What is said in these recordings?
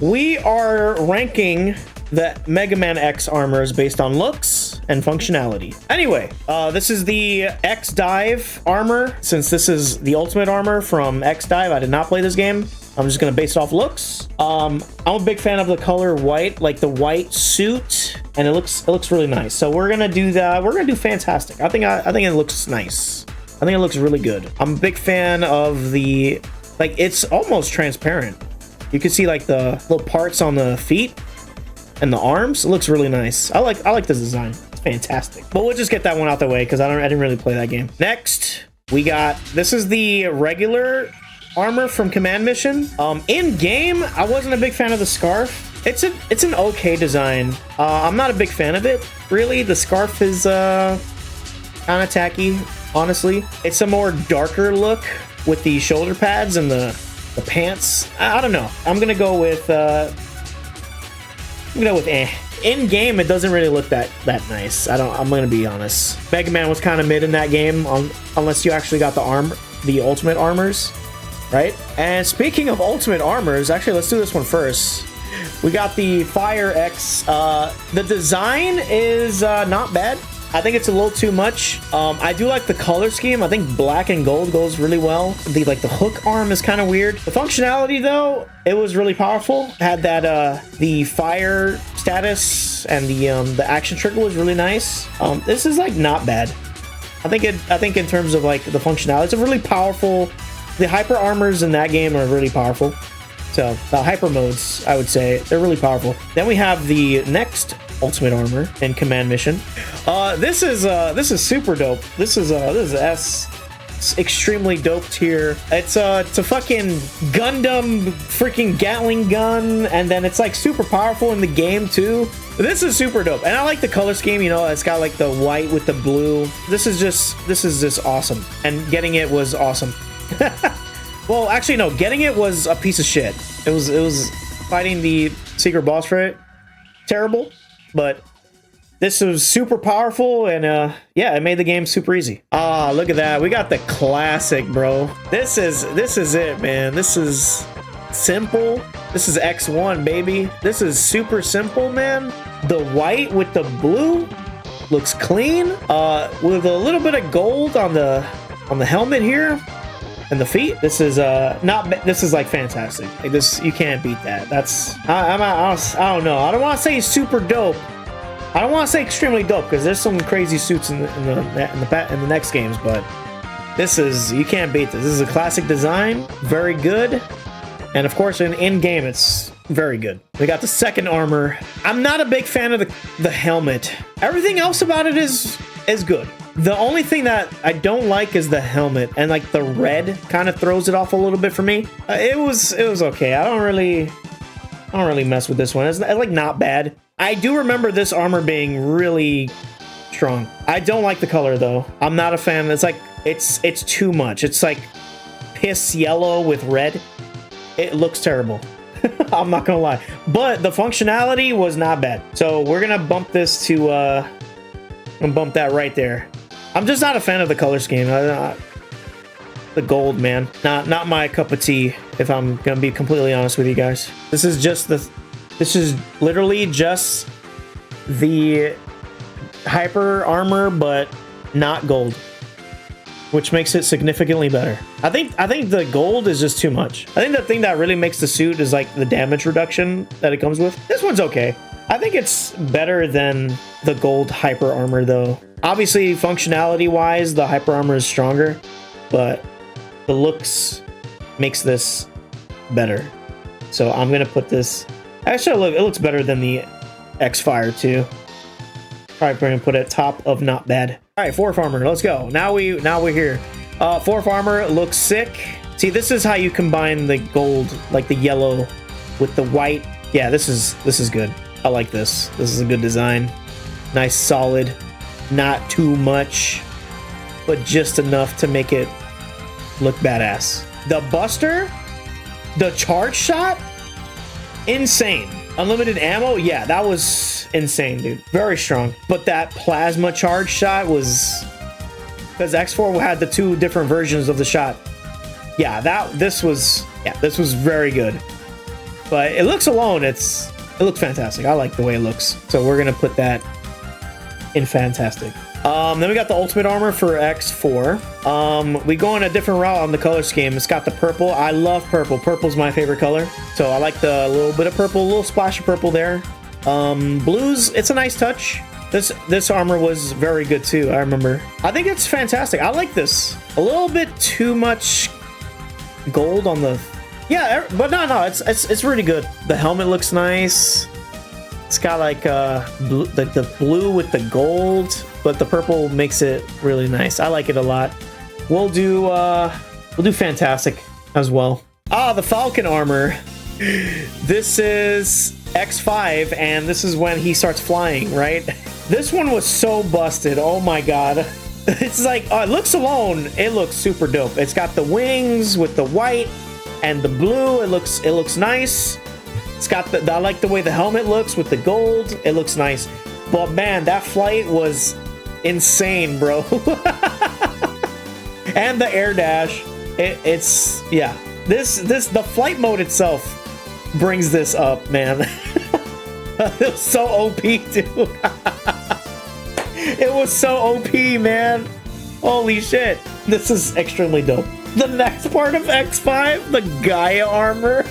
We are ranking the Mega Man X armors based on looks and functionality. Anyway, this is the X Dive armor. Since this is the ultimate armor from X Dive, I did not play this game. I'm just gonna base it off looks. I'm a big fan of the color white, like the white suit, and it looks really nice. So we're gonna do that. We're gonna do fantastic. I think it looks nice. I think it looks really good. I'm a big fan of the, like, it's almost transparent. You can see like the little parts on the feet and the arms. It looks really nice. I like this design. It's fantastic. But we'll just get that one out the way because I didn't really play that game. Next, we got, this is the regular armor from Command Mission. In game, I wasn't a big fan of the scarf. It's an okay design. I'm not a big fan of it, really. The scarf is kind of tacky, honestly. It's a more darker look with the shoulder pads and the pants. I don't know. I'm gonna go with eh. In game, it doesn't really look that nice. I'm gonna be honest. Mega Man was kind of mid in that game, unless you actually got the ultimate armors, right? And speaking of ultimate armors, actually, let's do this one first. We got the Fire X. The design is not bad. I think it's a little too much. I do like the color scheme. I think black and gold goes really well. The hook arm is kind of weird. The functionality though, it was really powerful. It had that the fire status and the action trigger was really nice. This is like not bad. I think in terms of like the functionality, it's a really powerful. The hyper armors in that game are really powerful. So the hyper modes, I would say, they're really powerful. Then we have the next ultimate armor in Command Mission. This is super dope. This is S. It's extremely dope tier. It's a fucking Gundam freaking Gatling gun, and then it's like super powerful in the game too. This is super dope, and I like the color scheme. You know, it's got like the white with the blue. This is just awesome, and getting it was awesome. Well, actually, no. Getting it was a piece of shit. It was fighting the secret boss for it. Terrible, but this was super powerful, and yeah, it made the game super easy. Ah, look at that. We got the classic, bro. This is it, man. This is simple. This is X1, baby. This is super simple, man. The white with the blue looks clean. With a little bit of gold on the helmet here. And the feet, this is this is like fantastic. Like this, you can't beat that. That's I don't know. I don't want to say super dope. I don't want to say extremely dope because there's some crazy suits in the next games, but this is, you can't beat this. This is a classic design, very good, and of course in game it's very good. We got the second armor. I'm not a big fan of the helmet. Everything else about it is good. The only thing that I don't like is the helmet, and like the red kind of throws it off a little bit for me. It was okay. I don't really mess with this one. It's like not bad. I do remember this armor being really strong. I don't like the color though. I'm not a fan. It's like it's too much. It's like piss yellow with red. It looks terrible. I'm not gonna lie. But the functionality was not bad. So we're gonna bump this to I'm gonna bump that right there. I'm just not a fan of the color scheme. The gold, man, not my cup of tea, if I'm gonna be completely honest with you guys. This is literally just the hyper armor, but not gold, which makes it significantly better. I think the gold is just too much. I think the thing that really makes the suit is like the damage reduction that it comes with. This one's okay. I think it's better than the gold hyper armor though. Obviously, functionality wise, the hyper armor is stronger, but the looks makes this better. So I'm gonna put this. Actually, it looks better than the X-Fire too. Probably gonna put it top of not bad. All right, fourth armor. Let's go. Now we're here. Fourth armor looks sick. See, this is how you combine the gold, like the yellow, with the white. Yeah, this is good. I like this. This is a good design. Nice, solid. Not too much, but just enough to make it look badass. The Buster, the charge shot, insane. Unlimited ammo, yeah, that was insane, dude. Very strong. But that plasma charge shot was, because X4 had the two different versions of the shot. Yeah, this was very good. But it looks alone, it looks fantastic. I like the way it looks. So we're gonna put that in fantastic. Then we got the ultimate armor for X4. We go on a different route on the color scheme. It's got the purple. I love purple. Purple's my favorite color. So I like the little bit of purple, a little splash of purple there. Blues, it's a nice touch. This armor was very good too, I remember. I think it's fantastic. I like this. A little bit too much gold on the... Yeah, but no, it's really good. The helmet looks nice. It's got like the blue with the gold, but the purple makes it really nice. I like it a lot. We'll do fantastic as well. Ah, the Falcon armor. This is X5, and this is when he starts flying, right? This one was so busted. Oh my god. It's like, it looks alone, it looks super dope. It's got the wings with the white and the blue. It looks nice. It's got I like the way the helmet looks with the gold. It looks nice. But man, that flight was insane, bro. And the air dash. It's yeah. The flight mode itself brings this up, man. It was so OP, dude. It was so OP, man. Holy shit. This is extremely dope. The next part of X5, the Gaia armor.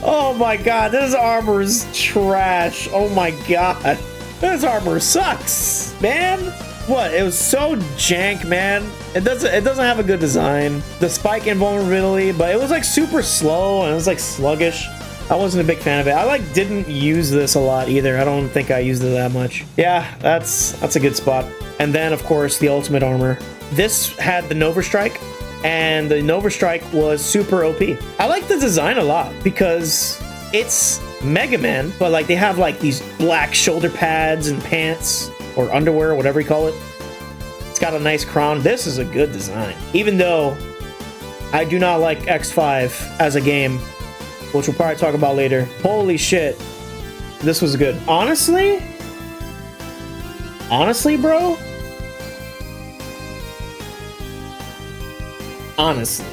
Oh my god, this armor is trash. Oh my god. This armor sucks, man. What? It was so jank, man. It doesn't have a good design. The spike invulnerability, but it was like super slow and it was like sluggish. I wasn't a big fan of it. I like didn't use this a lot either. I don't think I used it that much. Yeah, that's a good spot. And then of course the ultimate armor. This had the Nova Strike, and the Nova Strike was super OP. I like the design a lot because it's Mega Man, but like they have like these black shoulder pads and pants or underwear, whatever you call it. It's got a nice crown. This is a good design. Even though I do not like X5 as a game, which we'll probably talk about later. Holy shit. This was good. Honestly, bro. Honestly.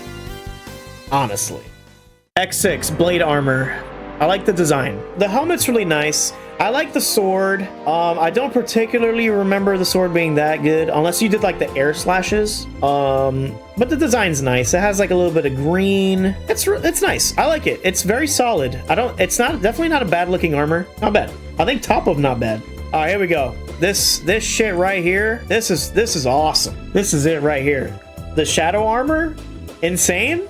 X6 blade armor. I like the design. The helmet's really nice. I like the sword. I don't particularly remember the sword being that good, unless you did like the air slashes. But the design's nice. It has like a little bit of green. It's nice. I like it. It's very solid. It's definitely not a bad looking armor. Not bad. I think top of not bad. All right, here we go. This shit right here. This is awesome. This is it right here. The shadow armor, insane.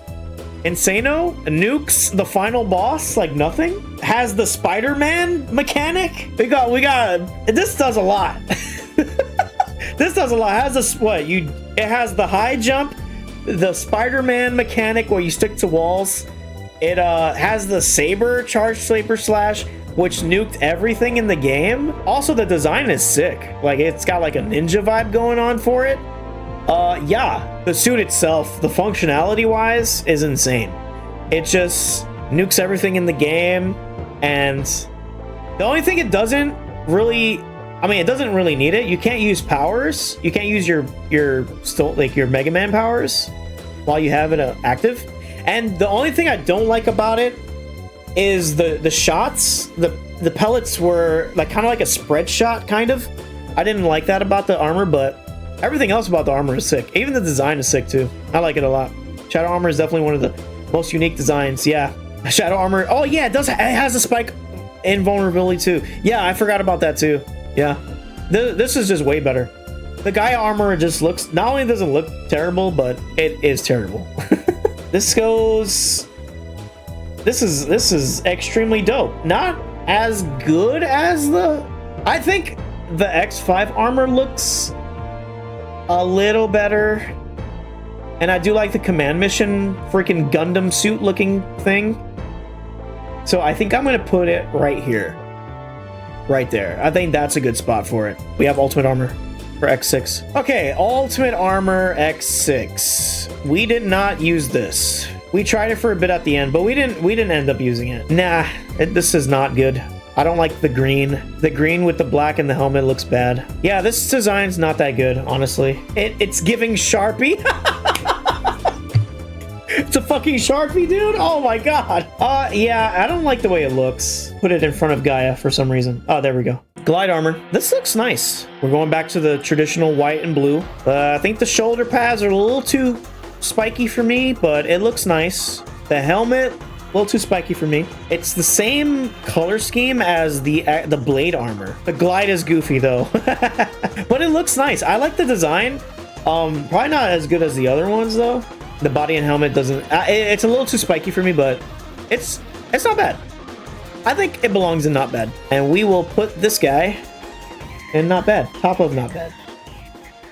Insano, nukes the final boss like nothing. Has the Spider-Man mechanic. We got. This does a lot. This does a lot. It has this It has the high jump, the Spider-Man mechanic where you stick to walls. It has the saber, charged saber slash, which nuked everything in the game. Also, the design is sick. Like it's got like a ninja vibe going on for it. Yeah, the suit itself, the functionality wise, is insane. It just nukes everything in the game, and the only thing it doesn't really, it doesn't really need it. You can't use powers. You can't use your Mega Man powers while you have it active. And the only thing I don't like about it is the shots. The pellets were like kind of like a spread shot, kind of. I didn't like that about the armor, but everything else about the armor is sick. Even the design is sick too. I like it a lot. Shadow armor is definitely one of the most unique designs. Yeah, shadow armor. Oh yeah, it has a spike invulnerability too. Yeah, I forgot about that too. Yeah, this is just way better. The Gaia armor just looks, not only doesn't look terrible, but it is terrible. This is extremely dope. Not as good as I think the X5 armor looks a little better, and I do like the command mission freaking Gundam suit looking thing, so I think I'm gonna put it right here, right there. I think that's a good spot for it. We have ultimate armor for X6. Okay, ultimate armor X6. We did not use this. We tried it for a bit at the end, but we didn't end up using it. Nah, this is not good. I don't like the green. The green with the black and the helmet looks bad. Yeah, this design's not that good, honestly. It's giving Sharpie. It's a fucking Sharpie, dude. Oh my god. Yeah, I don't like the way it looks. Put it in front of Gaia for some reason. Oh, there we go. Glide armor. This looks nice. We're going back to the traditional white and blue. I think the shoulder pads are a little too spiky for me, but it looks nice. The helmet, a little too spiky for me. It's the same color scheme as the blade armor. The glide is goofy though, but it looks nice. I like the design. Probably not as good as the other ones though. The body and helmet doesn't. It's a little too spiky for me, but it's not bad. I think it belongs in not bad. And we will put this guy in not bad. Top of not bad.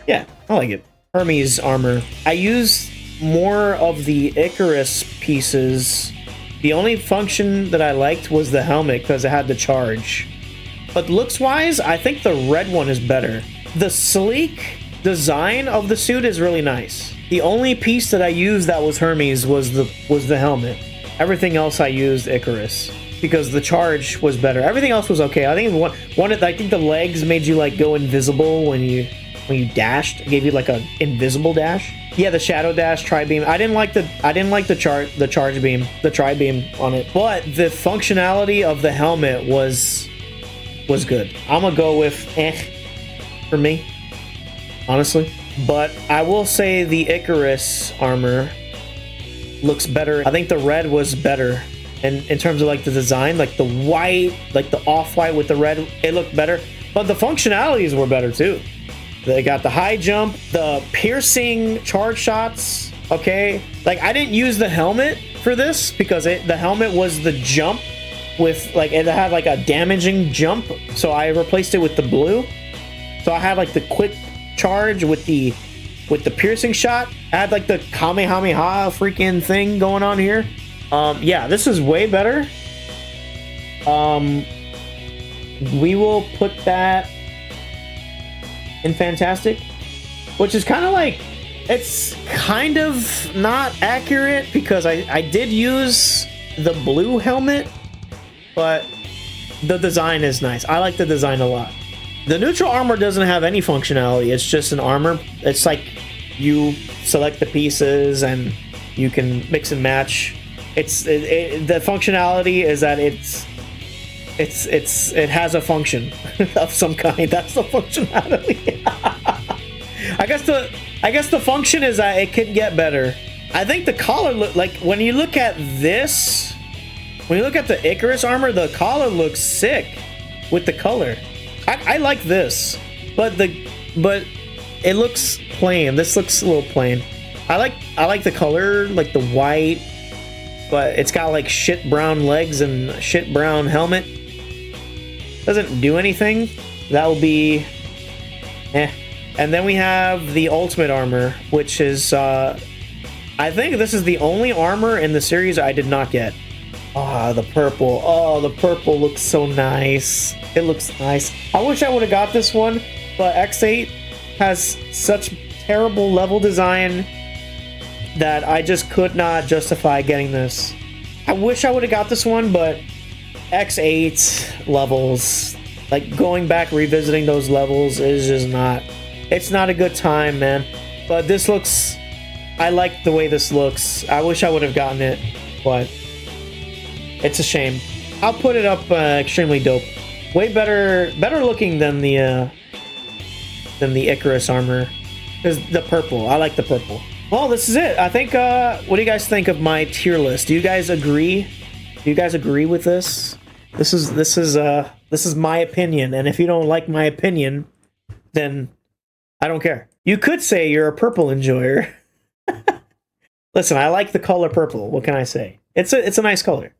Yeah, I like it. Hermes armor. I used more of the Icarus pieces. The only function that I liked was the helmet because it had the charge. But looks-wise, I think the red one is better. The sleek design of the suit is really nice. The only piece that I used that was Hermes was the helmet. Everything else I used Icarus because the charge was better. Everything else was okay. I think I think the legs made you like go invisible when you dashed. It gave you like an invisible dash. Yeah, the shadow dash, tri-beam. I didn't like the charge beam, the tri-beam on it. But the functionality of the helmet was good. I'm gonna go with for me, honestly. But I will say the Icarus armor looks better. I think the red was better in terms of like the design, like the white, like the off-white with the red, it looked better. But the functionalities were better too. They got the high jump, the piercing charge shots, okay? Like, I didn't use the helmet for this because the helmet was the jump with, like, it had, like, a damaging jump. So I replaced it with the blue. So I had, like, the quick charge with the piercing shot. I had, like, the Kamehameha freaking thing going on here. Yeah, this is way better. We will put that in fantastic, which is kind of like, it's kind of not accurate because I did use the blue helmet, but the design is nice. I like the design a lot. The neutral armor doesn't have any functionality. It's just an armor. It's like you select the pieces and you can mix and match. The functionality is that it has a function of some kind. That's the functionality. I guess the function is that it can get better. I think the collar like when you look at this, when you look at the Icarus armor, the collar looks sick with the color. I like this, but it looks plain. This looks a little plain. I like the color, like the white, but it's got like shit brown legs and shit brown helmet. Doesn't do anything. That will be And then we have the ultimate armor, which is I think this is the only armor in the series I did not get. Ah, the purple. Oh, the purple looks so nice. It looks nice. I wish I would have got this one, but X8 has such terrible level design that I just could not justify getting this. I wish I would have got this one, but X8 levels, like going back revisiting those levels is just not, it's not a good time, man. But this looks, I like the way this looks. I wish I would have gotten it, but it's a shame. I'll put it up extremely dope. Way better looking than the Icarus armor. Is the purple. I like the purple. Well, this is it. I think what do you guys think of my tier list? Do you guys agree? Do you guys agree with this? This is my opinion, and if you don't like my opinion, then I don't care. You could say you're a purple enjoyer. Listen, I like the color purple. What can I say? It's a nice color.